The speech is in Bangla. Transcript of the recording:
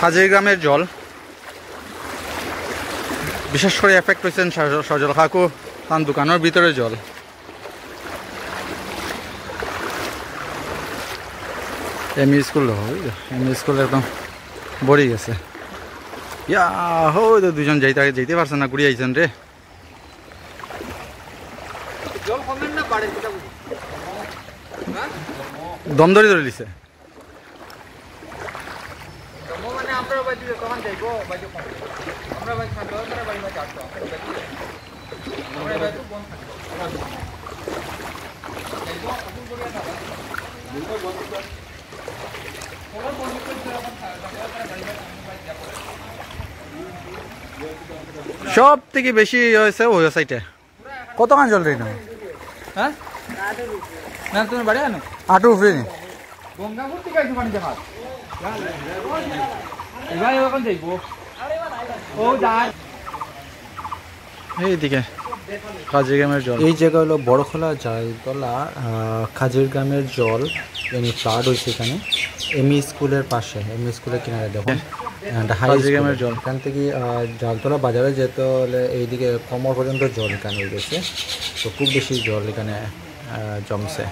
হাজির গ্রামের জল বিশেষ করে এফেক্ট হয়েছেন সজল কাকু তার দোকানের ভিতরে জল এমই স্কুল একদম ভরে গেছে ইয়া হো দুজন যাইতে পারছে না ঘুরে আইছেন রে দম ধরে দিছে সব থেকে বেশি হয়েছে ওই সাইডে কতখান জল রে না হ্যাঁ না তুমি বাড়ি আনো আটু উপরে নি গঙ্গাপুর থেকে আইছো পানি জামাত এবারে ওখান যাইবো ও যাই এইদিকে খাজির গ্রামের জল এই জায়গা হলো বড়খোলা জায়তলা খাজির গ্রামের জল এমনি ফ্লাড হয়েছে এখানে এমই স্কুলের পাশে এমই স্কুলের কিনারে দেখুন খাজির গ্রামের জল এখান থেকে জালতলা বাজারে যেতে হলে এইদিকে কোমর পর্যন্ত জল এখানে হয়ে গেছে তো খুব বেশি জল এখানে জমছে